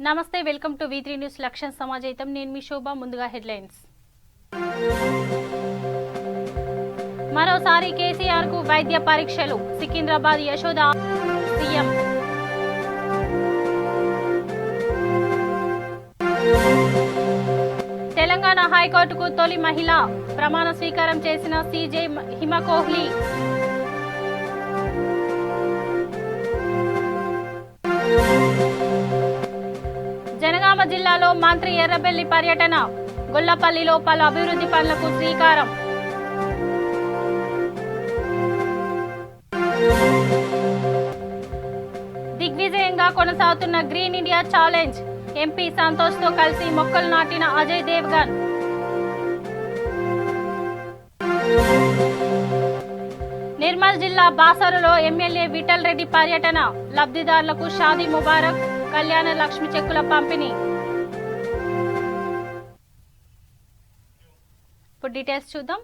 నమస్తే welcome to V3 news లక్ష్యం సమాజైతం నేను మీ శోభ ముందుగా హెడ్లైన్స్ మరోసారి కేసీఆర్ కు వైద్య పరీక్షలు సికింద్రాబాద్ యశోద సీఎం తెలంగాణ హైకోర్టుకు తొలి మహిళ ప్రమాణ స్వీకారం చేసిన సీజే హిమా కోహ్లీ జనగామ జిల్లాలో మంత్రి ఎర్రబెల్లి పర్యటన గొల్లపల్లిలో పలు అభివృద్ధి పనులకు శ్రీకారం దిగ్విజయంగా కొనసాగుతున్న green India challenge MP Santosh తో కలిసి మొక్కలు నాటిన అజయ్ దేవ్గన్ నిర్మల్ జిల్లా బాసరులో ఎమ్మెల్యే విఠల్ రెడ్డి పర్యటన లబ్ధిదారులకు షాదీ ముబారక్ కళ్యాణ లక్ష్మి చెక్కుల పంపిణీ. ఇప్పుడు డీటెయిల్స్ చూద్దాం.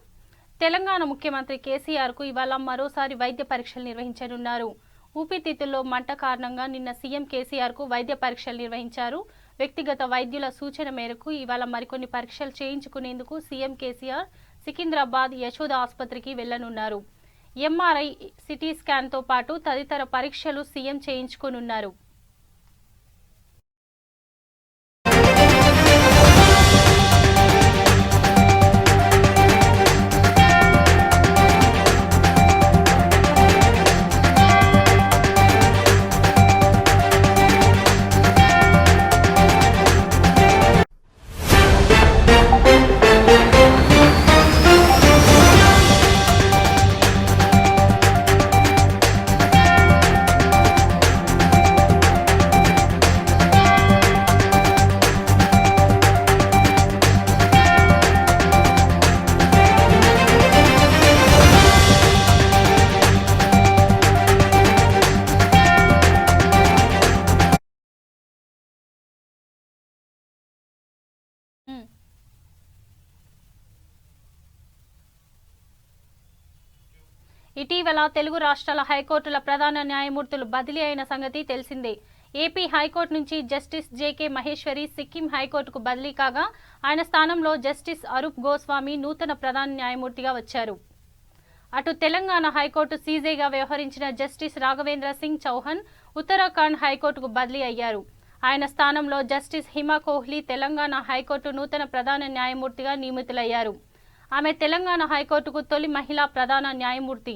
తెలంగాణ ముఖ్యమంత్రి కేసీఆర్ కు ఇవాళ మరోసారి వైద్య పరీక్షలు నిర్వహించనున్నారు. ఊపిరితిత్తుల్లో మంట కారణంగా నిన్న సీఎం కేసీఆర్ కు వైద్య పరీక్షలు నిర్వహించారు. వ్యక్తిగత వైద్యుల సూచన మేరకు ఇవాళ మరికొన్ని పరీక్షలు చేయించుకునేందుకు సీఎం కేసీఆర్ సికింద్రాబాద్ యశోద ఆసుపత్రికి వెళ్లనున్నారు. ఎంఆర్ఐ, సిటీ స్కాన్ తో పాటు తదితర పరీక్షలు సీఎం చేయించుకోనున్నారు. ఇటీవల తెలుగు రాష్ట్రాల హైకోర్టుల ప్రధాన న్యాయమూర్తులు బదిలీ అయిన సంగతి తెలిసిందే. ఏపీ హైకోర్టు నుంచి జస్టిస్ జేకే మహేశ్వరి సిక్కిం హైకోర్టుకు బదిలీ కాగా ఆయన స్థానంలో జస్టిస్ అరూప్ గోస్వామి నూతన ప్రధాన న్యాయమూర్తిగా వచ్చారు. అటు తెలంగాణ హైకోర్టు సీజేగా వ్యవహరించిన జస్టిస్ రాఘవేంద్ర సింగ్ చౌహాన్ ఉత్తరాఖండ్ హైకోర్టుకు బదిలీ అయ్యారు. ఆయన స్థానంలో జస్టిస్ హిమా కోహ్లీ తెలంగాణ హైకోర్టు నూతన ప్రధాన న్యాయమూర్తిగా నియమితులయ్యారు. ఆమె తెలంగాణ హైకోర్టుకు తొలి మహిళా ప్రధాన న్యాయమూర్తి.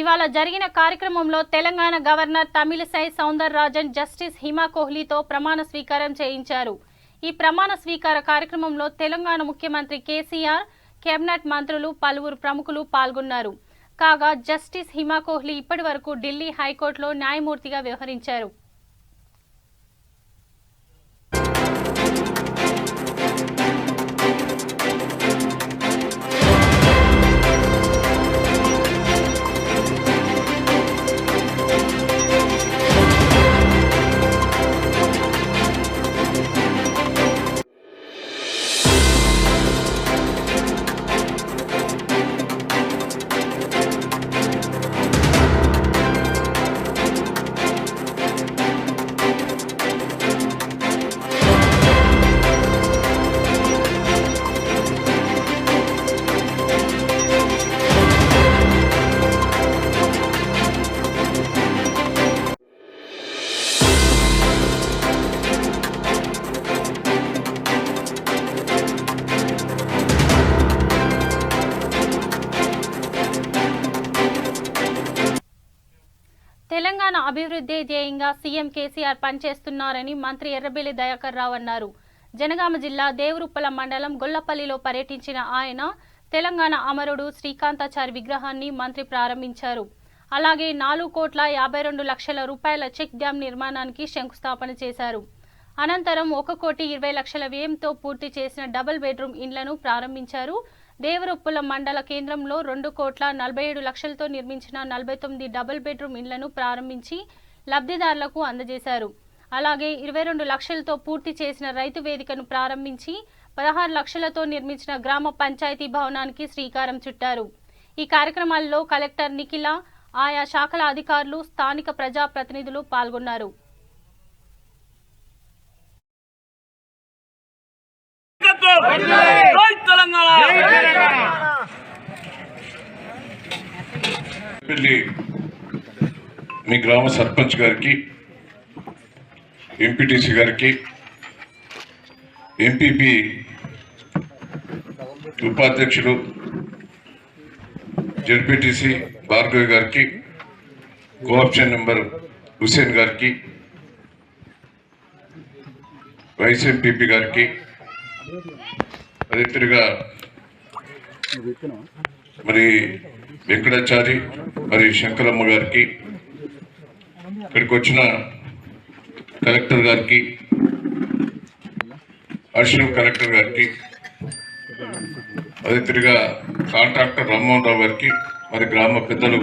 ఇవాళ జరిగిన కార్యక్రమంలో తెలంగాణ గవర్నర్ తమిళిసై సౌందరరాజన్ జస్టిస్ హిమా కోహ్లీతో ప్రమాణ స్వీకారం చేయించారు. ఈ ప్రమాణ స్వీకార కార్యక్రమంలో తెలంగాణ ముఖ్యమంత్రి కేసీఆర్, కేబినెట్ మంత్రులు, పలువురు ప్రముఖులు పాల్గొన్నారు. కాగా జస్టిస్ హిమా కోహ్లీ ఇప్పటి వరకు ఢిల్లీ హైకోర్టులో న్యాయమూర్తిగా వ్యవహరించారు. తెలంగాణ అభివృద్ధి ధ్యేయంగా సీఎం కేసీఆర్ పనిచేస్తున్నారని మంత్రి ఎర్రబెల్లి దయాకర్ రావు అన్నారు. జనగామ జిల్లా దేవరుప్పల మండలం గొల్లపల్లిలో పర్యటించిన ఆయన తెలంగాణ అమరుడు శ్రీకాంతాచారి విగ్రహాన్ని మంత్రి ప్రారంభించారు. అలాగే 4,52,00,000 రూపాయల చెక్ డ్యాం నిర్మాణానికి శంకుస్థాపన చేశారు. అనంతరం 1,20,00,000 వ్యయంతో పూర్తి చేసిన డబుల్ బెడ్రూమ్ ఇండ్లను ప్రారంభించారు. దేవరుప్పుల మండల కేంద్రంలో 2,47,00,000తో నిర్మించిన 49 డబుల్ బెడ్రూమ్ ఇండ్లను ప్రారంభించి లబ్ధిదారులకు అందజేశారు. అలాగే 22 లక్షలతో పూర్తి చేసిన రైతు వేదికను ప్రారంభించి 16 లక్షలతో నిర్మించిన గ్రామ పంచాయతీ భవనానికి శ్రీకారం చుట్టారు. ఈ కార్యక్రమాల్లో కలెక్టర్ నిఖిల, ఆయా శాఖల అధికారులు, స్థానిక ప్రజాప్రతినిధులు పాల్గొన్నారు. మీ గ్రామ సర్పంచ్ గారికి, ఎంపీటీసీ గారికి, ఎంపీపీ ఉపాధ్యక్షులు జెడ్పీటీసీ భార్గవి గారికి, కోఆప్షన్ నెంబర్ హుసేన్ గారికి, వైస్ ఎంపీపీ గారికి, అదేవిధంగా మరి వెంకటాచారి మరి శంకరమ్మ గారికి, ఇక్కడికి వచ్చిన కలెక్టర్ గారికి, అడిషనల్ కలెక్టర్ గారికి, అదేవిధంగా కాంట్రాక్టర్ రామ్మోహన్ రావు గారికి, మరి గ్రామ పెద్దలు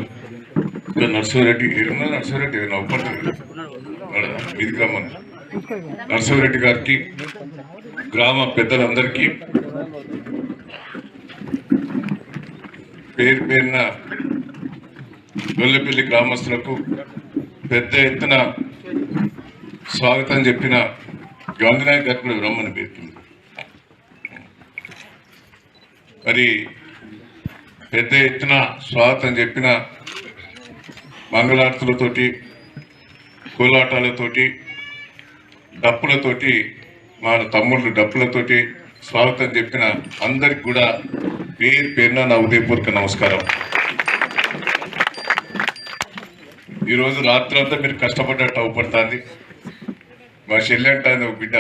నర్సరెడ్డి ఇది గ్రామం నర్సరెడ్డి గారికి, గ్రామ పెద్దలందరికీ పేరు పేరున గొల్లపల్లి గ్రామస్తులకు పెద్ద ఎత్తున స్వాగతం చెప్పిన గాంధీనాయక్ గారికి కూడా రమ్మని పేర్కొంది. మరి పెద్ద ఎత్తున స్వాగతం చెప్పిన మంగళార్తులతోటి, కోలాటాలతోటి, డప్పులతోటి, మన తమ్ముళ్ళు డప్పులతోటి స్వాగతం చెప్పిన అందరికి కూడా పేరు పేరున నా ఉదయపూర్వక నమస్కారం. ఈరోజు రాత్రంతా మీరు కష్టపడ్డట్టు అవపడుతుంది. మా చెల్లి అంటుంది, బిడ్డ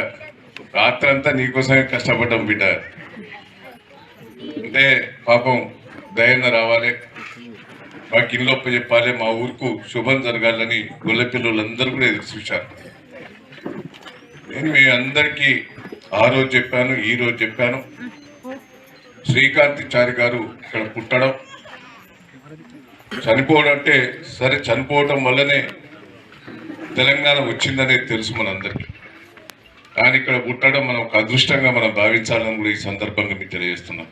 రాత్రంతా నీకోసమే కష్టపడ్డాం బిడ్డ అంటే, పాపం దయన్న రావాలి, మాకు ఇల్లొప్ప చెప్పాలి, మా ఊరుకు శుభం జరగాలని గొల్లపిల్లలందరూ కూడా ఎదురు చూశారు. నేను మీ అందరికీ ఆ రోజు చెప్పాను, ఈ రోజు చెప్పాను, శ్రీకాంతాచారి గారు ఇక్కడ పుట్టడం, చనిపోవడం అంటే సరే చనిపోవటం వల్లనే తెలంగాణ వచ్చిందనేది తెలుసు మనందరికీ. కానీ ఇక్కడ పుట్టడం మనం ఒక అదృష్టంగా మనం భావించాలని కూడా ఈ సందర్భంగా మీకు తెలియజేస్తున్నాం.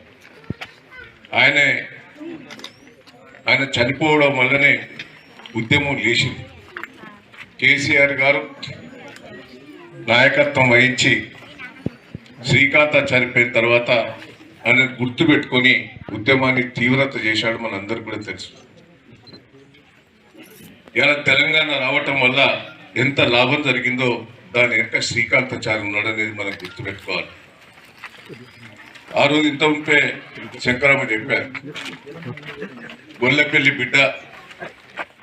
ఆయన చనిపోవడం వల్లనే ఉద్యమం లేచింది. కేసీఆర్ గారు నాయకత్వం వహించి శ్రీకాంత చనిపోయిన తర్వాత ఆయన గుర్తుపెట్టుకొని ఉద్యమాన్ని తీవ్రత చేశాడు, మనందరికీ కూడా తెలుసు. ఇలా తెలంగాణ రావటం వల్ల ఎంత లాభం జరిగిందో దాని వెనక శ్రీకాంతాచారి ఉన్నాడు అనేది మనం గుర్తుపెట్టుకోవాలి. ఆ రోజు ఇంత ఉంటే శంకరమ్మ చెప్పారు, గొల్లపల్లి బిడ్డ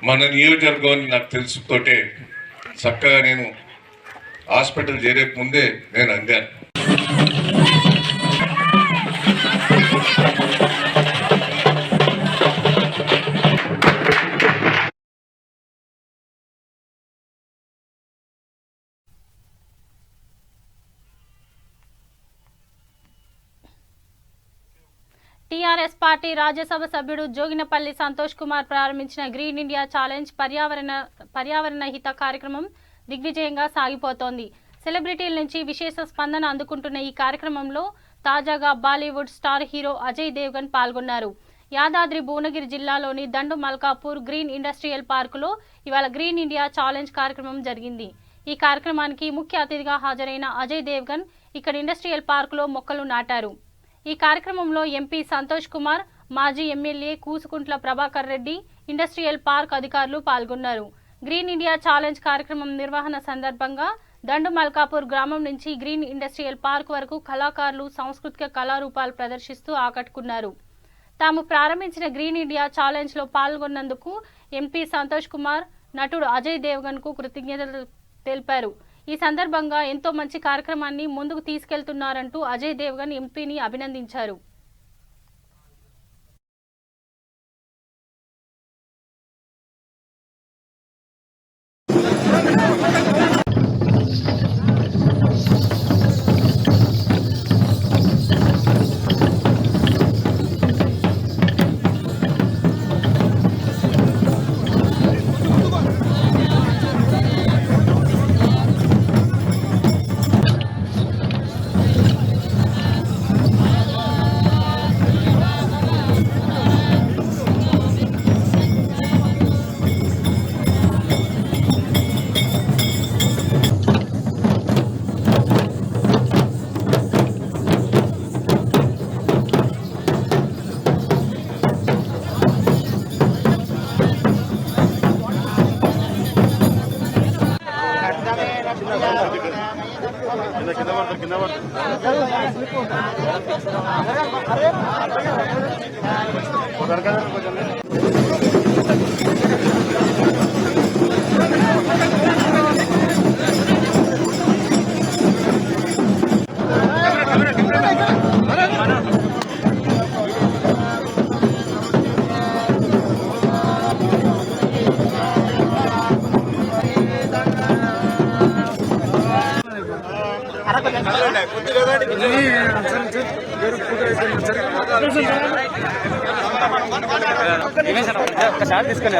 మన నియోజకవర్గం అని నాకు తెలుసుతోటే చక్కగా నేను హాస్పిటల్ చేరే ముందే నేను అందాను. టీఆర్ఎస్ పార్టీ రాజ్యసభ సభ్యుడు జోగినపల్లి సంతోష్ కుమార్ ప్రారంభించిన గ్రీన్ ఇండియా ఛాలెంజ్ పర్యావరణ హిత కార్యక్రమం దిగ్విజయంగా సాగిపోతోంది. సెలబ్రిటీల నుంచి విశేష స్పందన అందుకుంటున్న ఈ కార్యక్రమంలో తాజాగా బాలీవుడ్ స్టార్ హీరో అజయ్ దేవ్గన్ పాల్గొన్నారు. యాదాద్రి భువనగిరి జిల్లాలోని దండు మల్కాపూర్ గ్రీన్ ఇండస్ట్రియల్ పార్కులో ఇవాళ గ్రీన్ ఇండియా ఛాలెంజ్ కార్యక్రమం జరిగింది. ఈ కార్యక్రమానికి ముఖ్య అతిథిగా హాజరైన అజయ్ దేవ్గన్ ఇక్కడ ఇండస్ట్రియల్ పార్కులో మొక్కలు నాటారు. ఈ కార్యక్రమంలో ఎంపీ సంతోష్ కుమార్, మాజీ MLA Kusukuntla Prabhakar Reddy, industrial park అధికారులు పాల్గొన్నారు. గ్రీన్ ఇండియా ఛాలెంజ్ కార్యక్రమం నిర్వహణ సందర్భంగా దండు మల్కాపూర్ గ్రామం నుంచి గ్రీన్ ఇండస్ట్రియల్ పార్క్ వరకు కళాకారులు సాంస్కృతిక కళారూపాలు ప్రదర్శిస్తూ ఆకట్టుకున్నారు. తాము ప్రారంభించిన గ్రీన్ ఇండియా ఛాలెంజ్లో పాల్గొన్నందుకు ఎంపీ సంతోష్ కుమార్, నటుడు అజయ్ దేవ్గన్కు కృతజ్ఞతలు తెలిపారు. ఈ సందర్భంగా ఎంతో మంచి కార్యక్రమాన్ని ముందుకు తీసుకెళ్తున్నారంటూ అజయ్ దేవ్గన్ ఎంపీని అభినందించారు. షాట్ తీసుకుని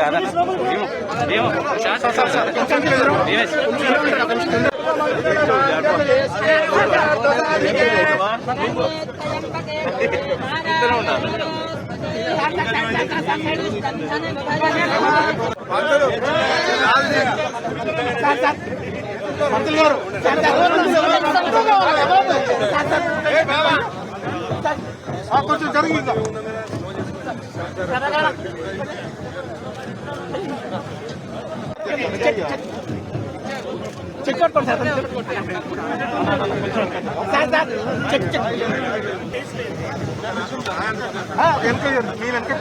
కొంచెం జరిగిందా చెక్ కొట్టుకోండి సార్ చెక్ చెక్ వెనక మీ వెనక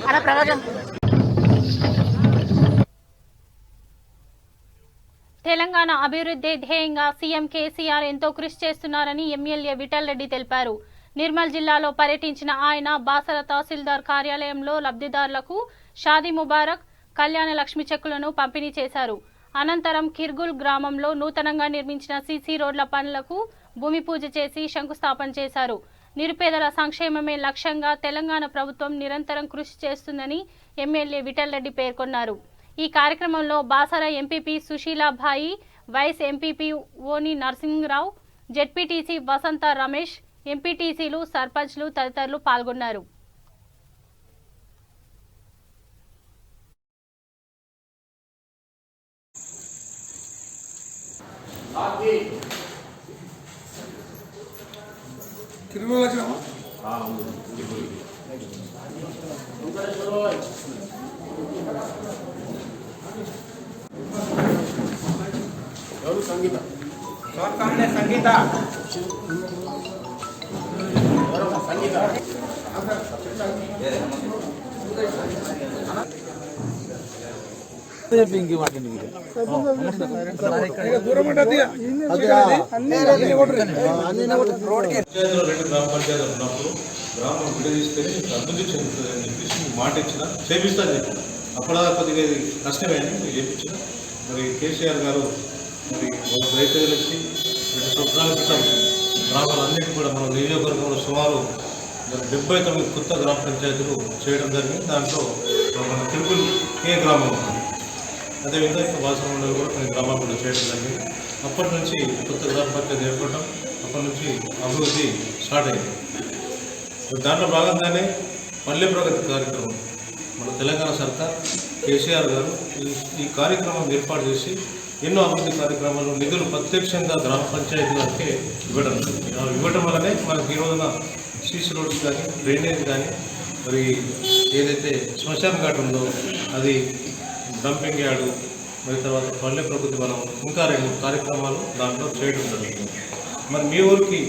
అలా ప్రభాకర్. తెలంగాణ అభివృద్ధి ధ్యేయంగా సీఎం కేసీఆర్ ఎంతో కృషి చేస్తున్నారని ఎమ్మెల్యే విఠల్ రెడ్డి తెలిపారు. నిర్మల్ జిల్లాలో పర్యటించిన ఆయన బాసర తహసీల్దార్ కార్యాలయంలో లబ్ధిదారులకు షాదీ ముబారక్, కళ్యాణ లక్ష్మి చెక్కులను పంపిణీ చేశారు. అనంతరం కిర్గుల్ గ్రామంలో నూతనంగా నిర్మించిన సీసీ రోడ్ల పనులకు భూమి పూజ చేసి శంకుస్థాపన చేశారు. నిరుపేదల సంక్షేమమే లక్ష్యంగా తెలంగాణ ప్రభుత్వం నిరంతరం కృషి చేస్తుందని ఎమ్మెల్యే విఠల్ రెడ్డి పేర్కొన్నారు. ఈ కార్యక్రమంలో బాసర ఎంపీపీ సుశీలాభాయి, వైస్ ఎంపీపీ ఓని నరసింహరావు, జెడ్పీటీసీ వసంత రమేష్, ఎంపీటీసీలు, సర్పంచ్లు తదితరులు పాల్గొన్నారు. సంగీత గ్రామం విడదీస్తే అభివృద్ధి చెందుతుందని చెప్పేసి మాట ఇచ్చిన చేపిస్తాను చెప్పిన అప్పుడు కొద్దిగా కష్టమే అని చేయించిన. మరి కేసీఆర్ గారు మరి రైతులు వచ్చి 2 సంవత్సరాల క్రితం గ్రామాలన్నింటినీ కూడా మన నియోజకవర్గంలో సుమారు 79 కొత్త గ్రామ పంచాయతీలు చేయడం జరిగింది. దాంట్లో మన తిరుపతి కే గ్రామం ఉంది. అదేవిధంగా ఇంకా వాసన మండలి కూడా కొన్ని గ్రామాలు కూడా చేయడం జరిగింది. అప్పటి నుంచి కొత్త గ్రామ పంచాయతీ ఏర్పడటం, అప్పటి నుంచి అభివృద్ధి స్టార్ట్ అయింది. దాంట్లో భాగంగానే పల్లె ప్రగతి కార్యక్రమం మన తెలంగాణ సర్కార్ కేసీఆర్ గారు ఈ కార్యక్రమం ఏర్పాటు చేసి ఎన్నో అభివృద్ధి కార్యక్రమాలు నిధులు ప్రత్యక్షంగా గ్రామ పంచాయతీలకే ఇవ్వడం వల్లనే మనకి ఈ రోజున సీసీ రోడ్స్ కానీ, డ్రైనేజ్ కానీ, మరి ఏదైతే శ్మశాన ఘాట్ ఉందో అది, డంపింగ్ యార్డు, మరి తర్వాత పల్లె ప్రకృతి మనం ఇంకా 2 కార్యక్రమాలు దాంట్లో చేయడం జరుగుతుంది. మరి మీ ఊరికి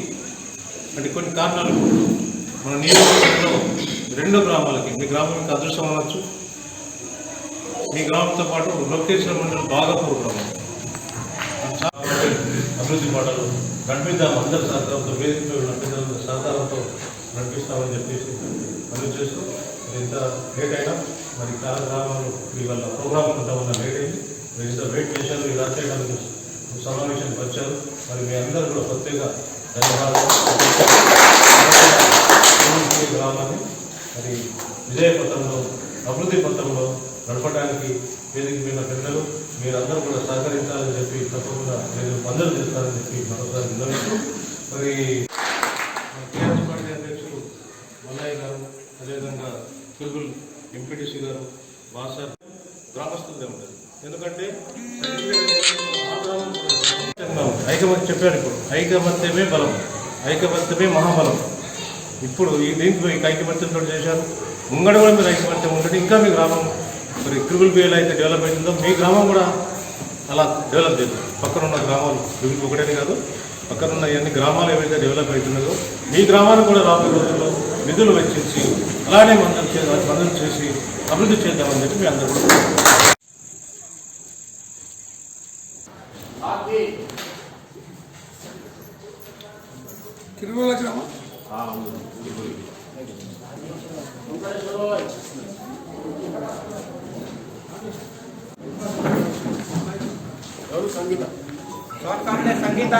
అంటే కొన్ని కారణాలు మన నియోజకవర్గంలో 2 గ్రామాలకి, మీ గ్రామానికి అదృష్టం అవ్వచ్చు, మీ గ్రామంతో పాటు లోకేశ్వర మండలం బాగాపూర్ గ్రామం అభివృద్ధి పాటలు నడిపిద్దాం, అందరి సహకారంతో, వేదికపై ఉన్న పెద్దల సహకారంతో నడిపిస్తామని చెప్పేసి పనులు చేస్తూ ఇంత లేట్ అయినా మరి చాలా గ్రామాలు ఇవాళ ప్రోగ్రామ్ ఉంటా ఉన్న లేట్ అయింది. మీరు ఇంత వెయిట్ చేశారు, ఇలా చేయడానికి సమావేశానికి వచ్చారు. మరి మీ అందరూ కూడా ప్రత్యేక ధన్యవాదాలు. గ్రామాన్ని మరి విజయపథంలో, అభివృద్ధి పథంలో నడపడానికి వేదిక మీద పెద్దలు మీరందరూ కూడా సహకరించాలని చెప్పి తప్పకుండా మీరు మందలు చేస్తారని చెప్పి మరొకసారి విన్నవిస్తూ మరి టీఆర్ఎస్ పార్టీ అధ్యక్షులు మల్లయ్య గారు, అదేవిధంగా కిర్గుల్ ఎంపీటీసీ గారు, బాసర్ గ్రామస్తులదే ఉంటుంది. ఎందుకంటే ఐకమత్యం చెప్పారు. ఇప్పుడు ఐకమత్యమే బలం, ఐకమత్యమే మహాబలం. ఇప్పుడు దీంట్లో ఈ ఐకమత్యంతో చేశారు. ముంగడ కూడా మీరు ఐకమత్యం ఉంటే ఇంకా మీ గ్రామం మరి కిర్గుల్ బిఏలో అయితే డెవలప్ అవుతుందో మీ గ్రామం కూడా అలా డెవలప్ చేయాలి. పక్కన ఉన్న గ్రామాలు ఒకటే కాదు, అక్కడ ఉన్న అన్ని గ్రామాలు ఏవైతే డెవలప్ అవుతున్నాయో మీ గ్రామాన్ని కూడా రాబోయే రోజుల్లో నిధులు వెచ్చించి అలానే మందం చేసి అభివృద్ధి చేద్దామని చెప్పి మీ అందరూ కూడా సంగీత సంగీత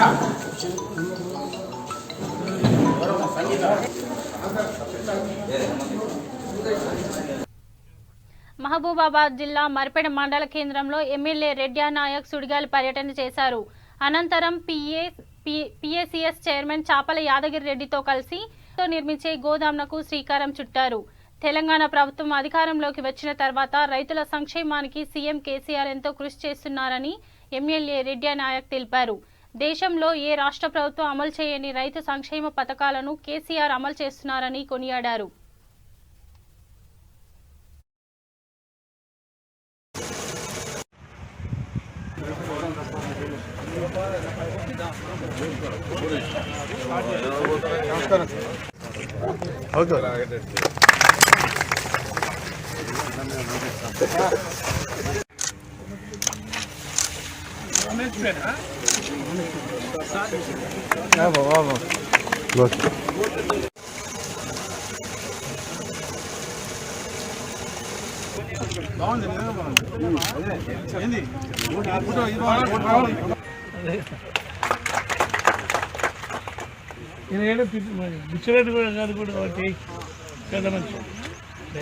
మహబూబాబాద్ జిల్లా మరిపేడ మండల కేంద్రంలో ఎమ్మెల్యే రెడ్యానాయక్ సుడిగాలి పర్యటన చేశారు. అనంతరం పిఏసిఎస్ చైర్మన్ చాపల యాదగిరి రెడ్డితో కలిసి నిర్మించే గోదాంలకు శ్రీకారం చుట్టారు. తెలంగాణ ప్రభుత్వం అధికారంలోకి వచ్చిన తర్వాత రైతుల సంక్షేమానికి సీఎం కేసీఆర్ ఎంతో కృషి చేస్తున్నారని ఎమ్మెల్యే రెడ్యానాయక్ తెలిపారు. దేశంలో ఏ రాష్ట్ర ప్రభుత్వం అమలు చేయని రైతు సంక్షేమ పథకాలను కేసీఆర్ అమలు చేస్తున్నారని కొనియాడారు. బిచ్చరెడ్డి గారు కూడా ఒకటి పెద్ద మంచి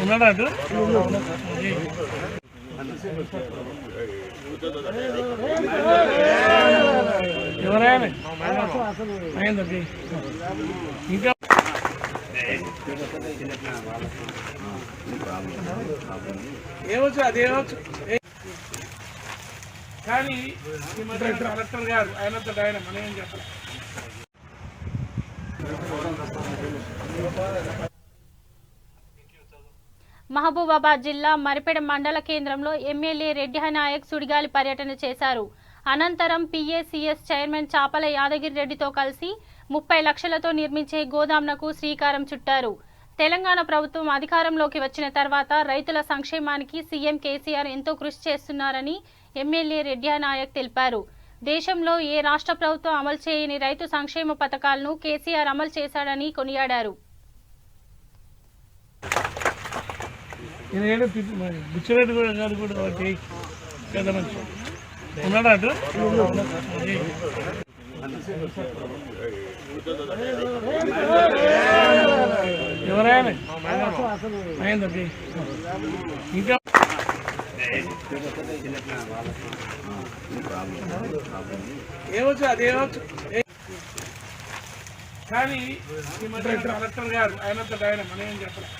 ఉన్నాడు అటు ఎవరైనా ఇంకా ఏవచ్చు అదేవచ్చు కానీ కలెక్టర్ గారు ఆయనతో ఆయన మనం ఏం చెప్పాలి. మహబూబాబాద్ జిల్లా మరిపేడ మండల కేంద్రంలో ఎమ్మెల్యే రెడ్యానాయక్ సుడిగాలి పర్యటన చేశారు. అనంతరం పిఏసిఎస్ చైర్మన్ చాపల యాదగిరి రెడ్డితో కలిసి 30 లక్షలతో నిర్మించే గోదాంలకు శ్రీకారం చుట్టారు. తెలంగాణ ప్రభుత్వం అధికారంలోకి వచ్చిన తర్వాత రైతుల సంక్షేమానికి సీఎం కేసీఆర్ ఎంతో కృషి చేస్తున్నారని ఎమ్మెల్యే రెడ్యానాయక్ తెలిపారు. దేశంలో ఏ రాష్ట్ర ప్రభుత్వం అమలు చేయని రైతు సంక్షేమ పథకాలను కేసీఆర్ అమలు చేశాడని కొనియాడారు. బిచ్చరెడ్డి గారు కూడా ఒకటి పెద్ద మంచి ఉన్నాడు అటు ఎవరైనా ఇంకా ఏవచ్చు అదేవచ్చు కానీ కలెక్టర్ గారు ఆయనతో ఆయన మనం ఏం చెప్పాలి.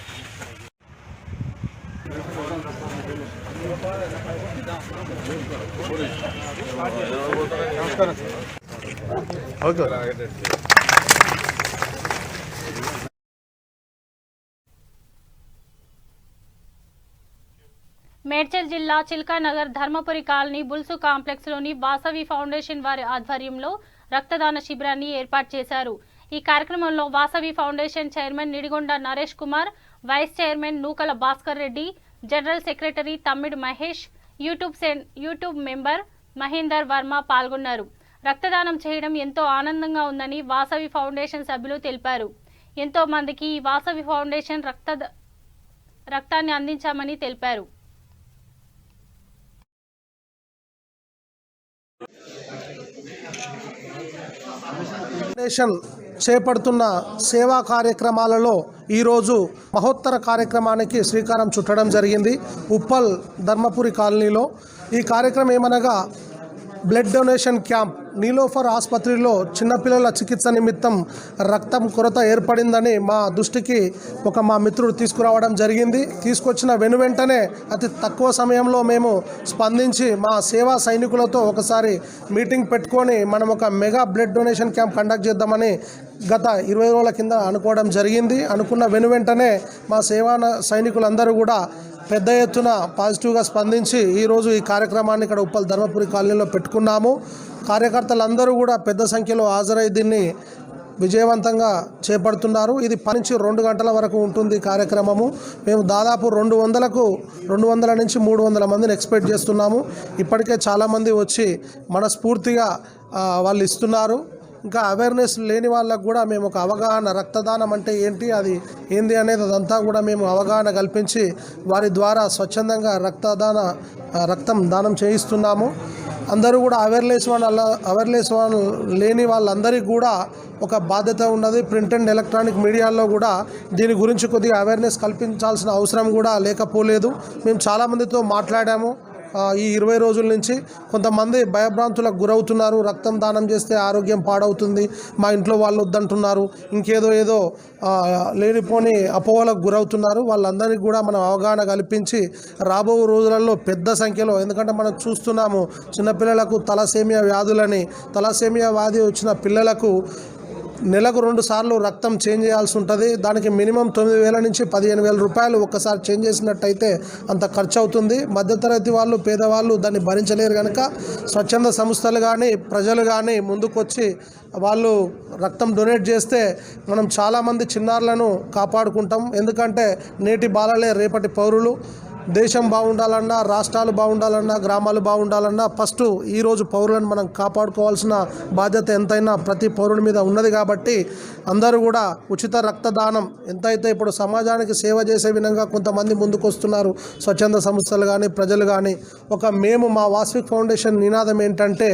మేడ్చల్ జిల్లా చిల్కానగర్ ధర్మపురి కాలనీ బుల్సు కాంప్లెక్స్ లోని వాసవి ఫౌండేషన్ వారి ఆధ్వర్యంలో రక్తదాన శిబిరాన్ని ఏర్పాటు చేశారు. ఈ కార్యక్రమంలో Vasavi foundation chairman Nidigonda Naresh Kumar, vice chairman Nukala Bhaskar Reddy, general secretary Thammidi Mahesh, YouTube member Mahender Varma పాల్గొన్నారు. రక్తదానం చేయడం ఎంతో ఆనందంగా ఉందని వాసవి ఫౌండేషన్ సభ్యులు తెలిపారు. ఎంతో మందికి ఈ వాసవి ఫౌండేషన్ రక్తాన్ని అందించామని తెలిపారు. ఫౌండేషన్ చేపడుతున్న సేవా కార్యక్రమాలలో ఈరోజు మహోత్తర కార్యక్రమానికి శ్రీకారం చుట్టడం జరిగింది ఉప్పల్ ధర్మపురి కాలనీలో. ఈ కార్యక్రమం ఏమనగా బ్లడ్ డొనేషన్ క్యాంప్. నీలోఫర్ ఆసుపత్రిలో చిన్నపిల్లల చికిత్స నిమిత్తం రక్తం కొరత ఏర్పడిందని మా దృష్టికి మా మిత్రుడు తీసుకురావడం జరిగింది. తీసుకొచ్చిన వెనువెంటనే అతి తక్కువ సమయంలో మేము స్పందించి మా సేవా సైనికులతో ఒకసారి మీటింగ్ పెట్టుకొని మనం ఒక mega blood donation camp conduct చేద్దామని గత 20 రోజుల కింద అనుకోవడం జరిగింది. అనుకున్న వెనువెంటనే మా సేవా సైనికులందరూ కూడా పెద్ద ఎత్తున పాజిటివ్గా స్పందించి ఈరోజు ఈ కార్యక్రమాన్ని ఇక్కడ ఉప్పల్ ధర్మపురి కాలనీలో పెట్టుకున్నాము. కార్యకర్తలందరూ కూడా పెద్ద సంఖ్యలో హాజరై దీన్ని విజయవంతంగా చేపడుతున్నారు. ఇది 10 నుంచి 2 గంటల వరకు ఉంటుంది కార్యక్రమము. మేము దాదాపు 200 నుంచి 300 మందిని ఎక్స్పెక్ట్ చేస్తున్నాము. ఇప్పటికే చాలామంది వచ్చి మనస్ఫూర్తిగా వాళ్ళు ఇస్తున్నారు. ఇంకా అవేర్నెస్ లేని వాళ్ళకు కూడా మేము ఒక అవగాహన, రక్తదానం అంటే ఏంటి, అది ఏంది అనేది అదంతా కూడా మేము అవగాహన కల్పించి వారి ద్వారా స్వచ్ఛందంగా రక్తం దానం చేయిస్తున్నాము. అందరూ కూడా అవేర్నెస్ లేని వాళ్ళందరికీ కూడా ఒక బాధ్యత ఉన్నది. ప్రింట్ అండ్ ఎలక్ట్రానిక్ మీడియాలో కూడా దీని గురించి కొద్దిగా అవేర్నెస్ కల్పించాల్సిన అవసరం కూడా లేకపోలేదు. మేము చాలామందితో మాట్లాడాము. ఈ 20 రోజుల నుంచి కొంతమంది భయభ్రాంతులకు గురవుతున్నారు. రక్తం దానం చేస్తే ఆరోగ్యం పాడవుతుంది, మా ఇంట్లో వాళ్ళు వద్దంటున్నారు, ఇంకేదో లేనిపోని అపోహలకు గురవుతున్నారు. వాళ్ళందరికీ కూడా మనం అవగాహన కల్పించి రాబో రోజులలో పెద్ద సంఖ్యలో, ఎందుకంటే మనం చూస్తున్నాము చిన్నపిల్లలకు తలసేమియా వ్యాధి వచ్చిన పిల్లలకు నెలకు 2 సార్లు రక్తం చేంజ్ చేయాల్సి ఉంటుంది. దానికి మినిమం 9,000 నుంచి 15,000 రూపాయలు ఒక్కసారి చేంజ్ చేసినట్టయితే అంత ఖర్చు అవుతుంది. మధ్యతరగతి వాళ్ళు, పేదవాళ్ళు దాన్ని భరించలేరు కనుక స్వచ్ఛంద సంస్థలు కానీ ప్రజలు కానీ ముందుకొచ్చి వాళ్ళు రక్తం డొనేట్ చేస్తే మనం చాలామంది చిన్నారులను కాపాడుకుంటాం. ఎందుకంటే నేటి బాలలే రేపటి పౌరులు. దేశం బాగుండాలన్నా, రాష్ట్రాలు బాగుండాలన్నా, గ్రామాలు బాగుండాలన్నా ఫస్ట్ ఈరోజు పౌరులను మనం కాపాడుకోవాల్సిన బాధ్యత ఎంతైనా ప్రతి పౌరుని మీద ఉన్నది. కాబట్టి అందరూ కూడా ఉచిత రక్తదానం ఎంతైతే ఇప్పుడు సమాజానికి సేవ చేసే విధంగా కొంతమంది ముందుకు వస్తున్నారు, స్వచ్ఛంద సంస్థలు కానీ ప్రజలు కానీ. మేము మా వాస్విక్ ఫౌండేషన్ నినాదం ఏంటంటే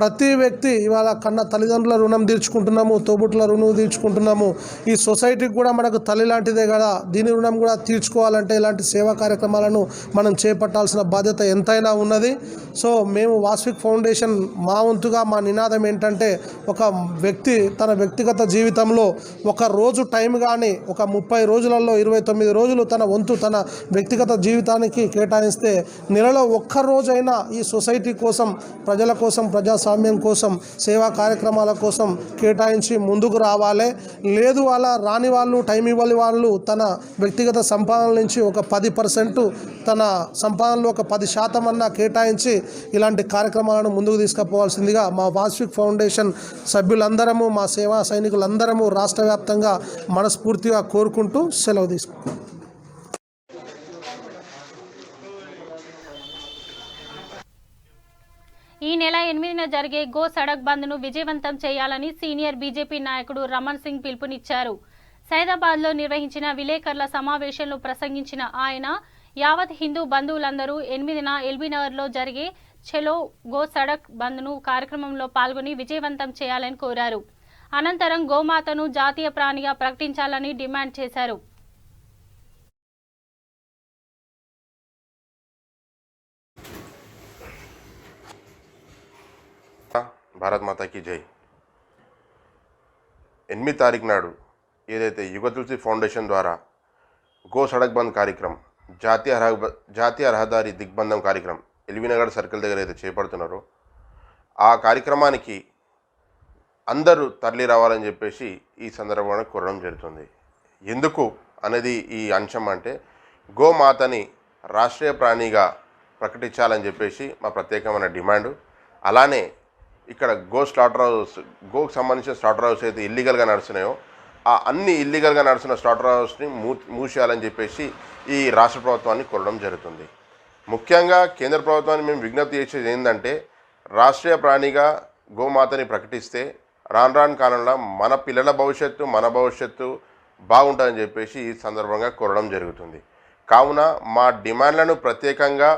ప్రతి వ్యక్తి ఇవాళ కన్న తల్లిదండ్రుల రుణం తీర్చుకుంటున్నాము, తోబుట్ల రుణం తీర్చుకుంటున్నాము. ఈ సొసైటీకి కూడా మనకు తల్లి లాంటిదే కదా, దీని రుణం కూడా తీర్చుకోవాలంటే ఇలాంటి సేవా కార్యక్రమాలను మనం చేపట్టాల్సిన బాధ్యత ఎంతైనా ఉన్నది. సో మేము వాస్విక్ ఫౌండేషన్ మా వంతుగా మా నినాదం ఏంటంటే ఒక వ్యక్తి తన వ్యక్తిగత జీవితంలో ఒక రోజు టైం కానీ ఒక 30 రోజులలో 29 రోజులు తన వంతు తన వ్యక్తిగత జీవితానికి కేటాయిస్తే నెలలో ఒక్క రోజైనా ఈ సొసైటీ కోసం, ప్రజల కోసం, ప్రజాస్వామ్యం కోసం, సేవా కార్యక్రమాల కోసం కేటాయించి ముందుకు రావాలి. లేదు అలా రాని వాళ్ళు, టైం ఇవ్వని వాళ్ళు తన వ్యక్తిగత సంపాదన నుంచి ఒక 10%, తన సంపాదనలో ఒక 10% అన్నా కేటాయించి ఇలాంటి కార్యక్రమాలను ముందుకు తీసుకుపోవాల్సిందిగా మా వాస్విక్ ఫౌండేషన్ సభ్యులందరము, మా సేవా సైనికులందరము రాష్ట్ర వ్యాప్తంగా మనస్ఫూర్తిగా కోరుకుంటూ సెలవు తీసుకుంటాం. ఈ నెల 8న జరిగే గో సడక్ బంద్ను విజయవంతం చేయాలని సీనియర్ బీజేపీ నాయకుడు రమణ్ సింగ్ పిలుపునిచ్చారు. సైదాబాద్లో నిర్వహించిన విలేకరుల సమావేశంలో ప్రసంగించిన ఆయన యావత్ హిందూ బంధువులందరూ 8న ఎల్బీనగర్లో జరిగే చలో గో సడక్ బంద్ను కార్యక్రమంలో పాల్గొని విజయవంతం చేయాలని కోరారు. అనంతరం గోమాతను జాతీయ ప్రాణిగా ప్రకటించాలని డిమాండ్ చేశారు. భారత్ మాతాకి జై. 8 తారీఖు నాడు ఏదైతే యుగ తులసి ఫౌండేషన్ ద్వారా గో సడక్ బంద్ కార్యక్రమం, జాతీయ రహదారి దిగ్బంధం కార్యక్రమం ఎల్బీనగర్ సర్కిల్ దగ్గర అయితే చేపడుతున్నారో ఆ కార్యక్రమానికి అందరూ తరలి రావాలని చెప్పేసి ఈ సందర్భంగా కోరడం జరుగుతుంది. ఎందుకు అనేది ఈ అంశం అంటే గోమాతని రాష్ట్రీయ ప్రాణిగా ప్రకటించాలని చెప్పేసి మా ప్రత్యేకమైన డిమాండు. అలానే ఇక్కడ గోకు సంబంధించిన స్లాటర్ హౌస్ అయితే ఇల్లీగల్గా నడుస్తున్నాయో ఆ అన్ని ఇల్లీగల్గా నడుస్తున్న స్లాటర్ హౌస్ని మూసేయాలని చెప్పేసి ఈ రాష్ట్ర ప్రభుత్వాన్ని కోరడం జరుగుతుంది. ముఖ్యంగా కేంద్ర ప్రభుత్వాన్ని మేము విజ్ఞప్తి చేసేది ఏంటంటే రాష్ట్రీయ ప్రాణిగా గోమాతని ప్రకటిస్తే రాను కాలంలో మన పిల్లల భవిష్యత్తు, మన భవిష్యత్తు బాగుంటుందని చెప్పేసి ఈ సందర్భంగా కోరడం జరుగుతుంది. కావున మా డిమాండ్లను ప్రత్యేకంగా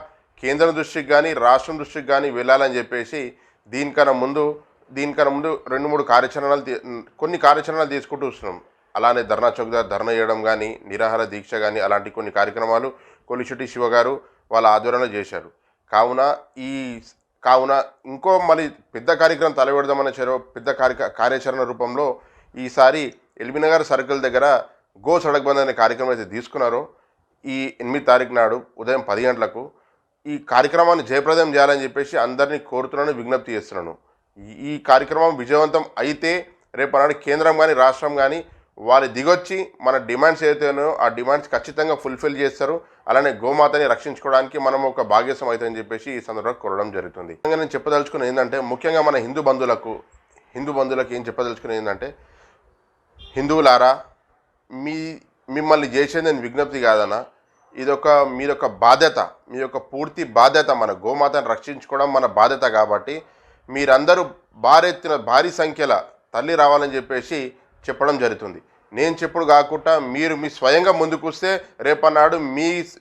కేంద్రం దృష్టికి కానీ రాష్ట్రం దృష్టికి కానీ వెళ్ళాలని చెప్పేసి దీనికన్నా ముందు 2-3 కొన్ని కార్యాచరణలు తీసుకుంటూ వస్తున్నాం. అలానే ధర్నా చౌక్ దగ్గర ధర్నా చేయడం కానీ, నిరాహార దీక్ష కానీ అలాంటి కొన్ని కార్యక్రమాలు కొలిశెట్టి శివ గారు వాళ్ళ ఆధ్వర్యంలో చేశారు. కావున ఇంకో మళ్ళీ పెద్ద కార్యక్రమం తలపెడదామనే పెద్ద కార్యాచరణ రూపంలో ఈసారి ఎల్బీనగర్ సర్కిల్ దగ్గర గో సడక్ బంద్ అనే కార్యక్రమం అయితే తీసుకున్నారో ఈ 8 తారీఖు నాడు ఉదయం 10 గంటలకు ఈ కార్యక్రమాన్ని జయప్రదం చేయాలని చెప్పేసి అందరినీ కోరుతున్నాను, విజ్ఞప్తి చేస్తున్నాను. ఈ కార్యక్రమం విజయవంతం అయితే రేపనాడు కేంద్రం కానీ రాష్ట్రం కానీ వారి దిగొచ్చి మన డిమాండ్స్ ఏదైతే ఉన్నాయో ఆ డిమాండ్స్ ఖచ్చితంగా ఫుల్ఫిల్ చేస్తారు. అలానే గోమాతని రక్షించుకోవడానికి మనం ఒక భాగ్యసం అవుతుందని చెప్పేసి ఈ సందర్భంగా కోరడం జరుగుతుంది. నేను చెప్పదలుచుకున్నది ఏంటంటే, ముఖ్యంగా మన హిందూ బంధువులకు ఏం చెప్పదలుచుకున్నది ఏంటంటే, హిందువులారా, మిమ్మల్ని చేసేది నేను విజ్ఞప్తి కాదన్నా, మీదొక బాధ్యత, మీ యొక్క పూర్తి బాధ్యత. మన గోమాతను రక్షించుకోవడం మన బాధ్యత. కాబట్టి మీరందరూ భారీ సంఖ్యలో తల్లి రావాలని చెప్పేసి చెప్పడం జరుగుతుంది. నేను చెప్పుడు కాకుండా మీరు మీ స్వయంగా ముందుకు వస్తే రేపన్నాడు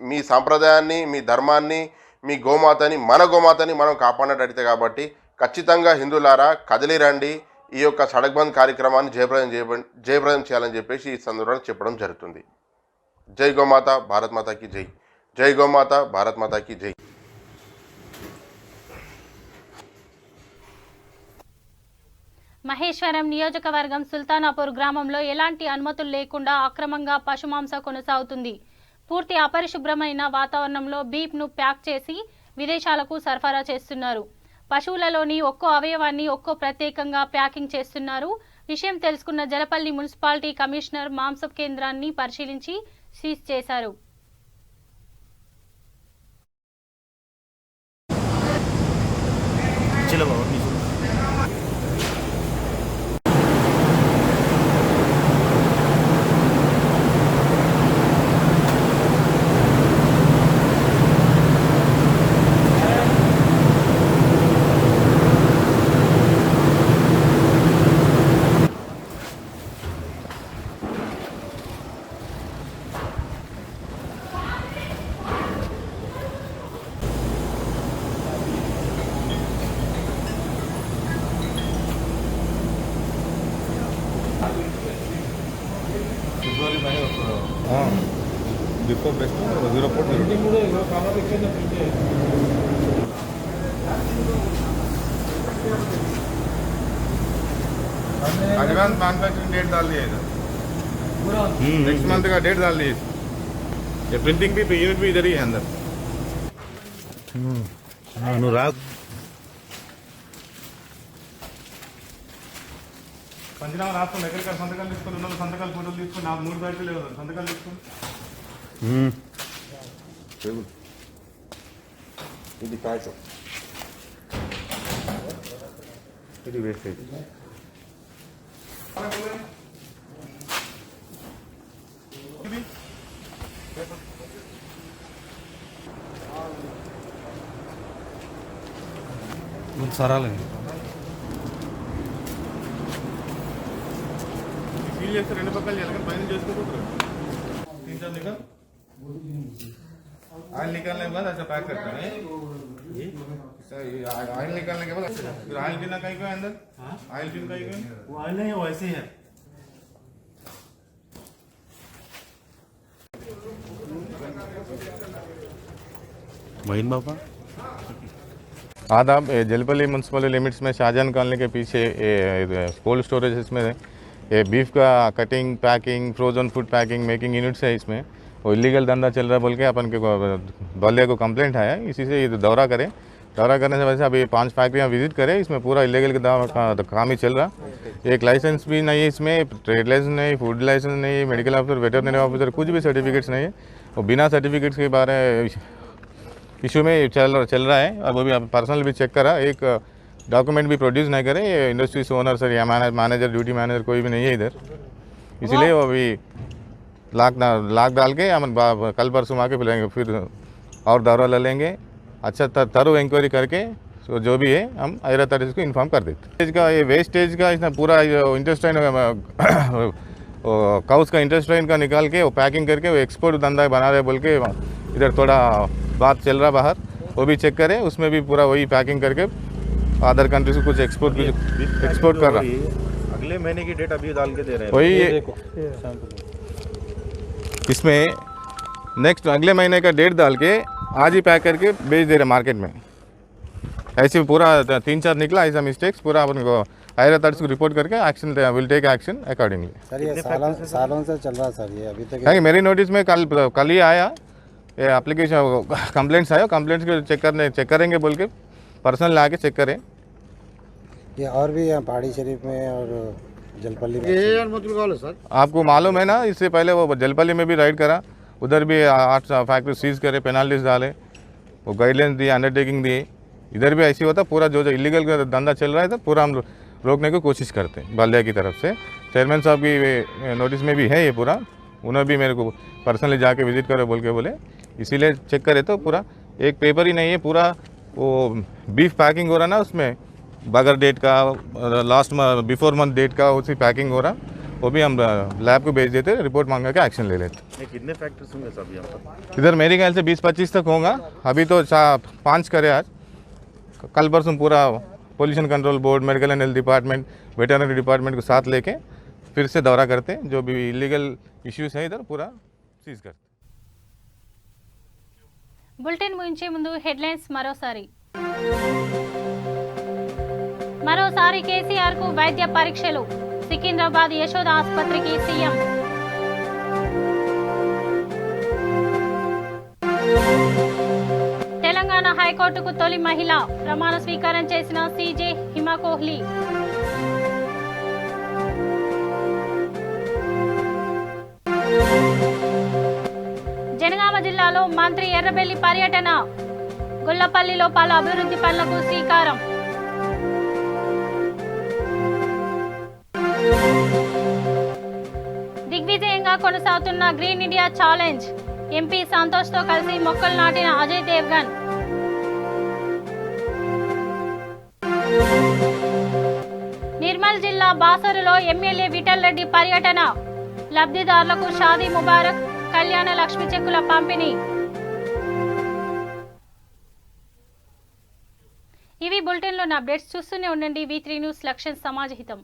మీ సాంప్రదాయాన్ని, మీ ధర్మాన్ని, మీ గోమాతని, మన గోమాతని మనం కాపాడినట్టయితే. కాబట్టి ఖచ్చితంగా హిందువులారా కదిలి రండి, ఈ యొక్క సడక్ బంద్ కార్యక్రమాన్ని జయప్రదం చేయాలని చెప్పేసి ఈ సందర్భంగా చెప్పడం జరుగుతుంది. జై గోమాత, భారత్ మాతాకి జై. జై గోమాత, భారత్ మాతాకి జై. మహేశ్వరం నియోజకవర్గం సుల్తానాపూర్ గ్రామంలో ఎలాంటి అనుమతులు లేకుండా అక్రమంగా పశుమాంస కొనసాగుతుంది. పూర్తి అపరిశుభ్రమైన వాతావరణంలో బీఫ్ను ప్యాక్ చేసి విదేశాలకు సరఫరా చేస్తున్నారు. పశువులలోని ఒక్కో అవయవాన్ని ప్రత్యేకంగా ప్యాకింగ్ చేస్తున్నారు. విషయం తెలుసుకున్న జలపల్లి మున్సిపాలిటీ కమిషనర్ మాంస కేంద్రాన్ని పరిశీలించి సీజ్ చేశారు. Before best 0.0 advance manufacturing date डाल दिया इधर, नेक्स्ट मंथ का डेट डाल दिए. ये प्रिंटिंग भी यूनिट भी इधर ही है अंदर. अनुराग పంచనామా రాష్ట్రం దగ్గర సంతకాలు తీసుకొని ఉన్న సంతకాలు ఫోటోలు తీసుకొని 3 బ్యాగులు లేవు సంతకాలు తీసుకొని ఇది కాయటం ఇది వేస్టేజ్ సరాలండి फील చేస్తే రెండు పక్కల జలకం పైన చేసుకోకూడదు. 3-4 निकल ऑयल निकालने के बाद ऐसा पैक करते हैं. ऑयल निकालने के बाद फिर ऑयल बिना कहीं को अंदर ऑयल बिन कहीं को वो ऑयल नहीं है वैसे ही है. मोइन बाबा आदाब. जलपल्ली म्यूनसिपल लिमिट्स में शाहजहां कॉलोनी के पीछे कोल्ड स्टोरेज इसमें ये बीफ का cutting, packing, frozen food packing, making units है. इसमें वो इलीगल धंधा चल रहा है बोल के अपन के दौलिया को कंप्लेंट आया. इसी से ये दौरा करने से वैसे अभी 5 फैक्ट्रियाँ विजिट करें. इसमें पूरा इलीगल का काम ही चल रहा. एक लाइसेंस भी नहीं है इसमें, ट्रेड लाइसेंस नहीं, फूड लाइसेंस नहीं, मेडिकल ऑफिसर, वेटरनरी ऑफिसर, कुछ भी सर्टिफिकेट्स नहीं है. वो बिना सर्टिफिकेट्स के बारे इशू में चल रहा है. और वो भी पर्सनल भी चेक करा, एक डॉक्यूमेंट भी प्रोड्यूस नहीं करे. इंडस्ट्री से ओनर सर या मैनेजर, ड्यूटी मैनेजर कोई भी नहीं है इधर. इसलिए वो अभी लाक डाल के हम कल परसों आके फिर और दौरा ले लेंगे. अच्छा थरो इंक्वायरी करके जो भी है हम आयरा तारीख को इन्फॉर्म कर देते. का ये वेस्टेज का इसमें पूरा इंटेस्टाइन काउस का इंटेस्टाइन का निकाल के वो पैकिंग करके वो एक्सपोर्ट धंधा बना रहे बोल के इधर थोड़ा बात चल रहा बाहर. वो भी चेक करें. उसमें भी पूरा वही पैकिंग करके अदर कंट्री से कुछ एक्सपोर्ट कर रहा. अगले महीने की डेट अभी डाल के दे रहे हैं. वही इसमें नेक्स्ट अगले महीने का डेट डाल के आज ही पैक करके बेच दे रहे मार्केट में. ऐसे पूरा 3-4 निकला ऐसा मिस्टेक्स. पूरा अपन को हायर अथॉरिटीज को रिपोर्ट करके action will take action accordingly. Sir ये सालों से चल रहा सर, ये अभी तक मेरी नोटिस में कल ही आया ये एप्लीकेशन कंप्लेंट्स आया. कंप्लेंट्स को चेक करेंगे बोल के पर्सनल ला के चेक करें. ये और भी यहाँ पहाड़ी शरीफ में और जलपल्ली आपको मालूम है ना, इससे पहले वो जलपल्ली में भी राइड करा, उधर भी 8 फैक्ट्री सीज करे, पेनाल्टीज डाले, वो गाइडलाइंस दिए, अंडरटेकिंग दिए। इधर भी ऐसी होता, पूरा जो इलीगल धंधा चल रहा है तो पूरा हम रोकने की कोशिश करते हैं बालिया की तरफ से। चेयरमैन साहब की नोटिस में भी है ये पूरा, उन्होंने भी मेरे को पर्सनली जाके विजिट करो बोल के बोले, इसीलिए चेक करे तो पूरा एक पेपर ही नहीं है, पूरा वो बीफ पैकिंग हो रहा ना, उसमें बगर डेट का, लास्ट बिफोर मंथ डेट का उसी पैकिंग हो रहा, वो भी हम लैब को भेज देते, रिपोर्ट मांगा के एक्शन ले लेते। कितने फैक्ट्रीज होंगे सब यहाँ पर? इधर मेरे ख्याल से 20-25 तक होगा, अभी तो 5 करे आज, कल परसों पूरा pollution control board, medical and health department, veterinary department को साथ लेके फिर से दौरा करते, जो भी इलीगल इश्यूज है इधर पूरा सीज करते। బులెటిన్ ముగించే ముందు హెడ్లైన్స్ మరోసారి కేసీఆర్ కు వైద్య పరీక్షలు, సికింద్రాబాద్ యశోద ఆసుపత్రికి సీఎం. తెలంగాణ హైకోర్టుకు తొలి మహిళ, ప్రమాణ స్వీకారం చేసిన సీజే హిమా కోహ్లీ. జనగామ జిల్లాలో మంత్రి ఎర్రబెల్లి పర్యటన, గొల్లపల్లిలో పలు అభివృద్ధి పనులకు శ్రీకారం. దిగ్విజయంగా కొనసాగుతున్న green India challenge, MP Santosh తో కలిసి మొక్కలు నాటిన అజయ్ దేవ్గన్. నిర్మల్ జిల్లా బాసరులో ఎమ్మెల్యే విఠల్ రెడ్డి పర్యటన, లబ్ధిదారులకు షాదీ ముబారక్, కళ్యాణ లక్ష్మి చెక్కుల పంపిణీ. ఇవి బులెటిన్లోని అప్డేట్స్. చూస్తూనే ఉండండి V3 న్యూస్, లక్ష్యం సమాజహితం.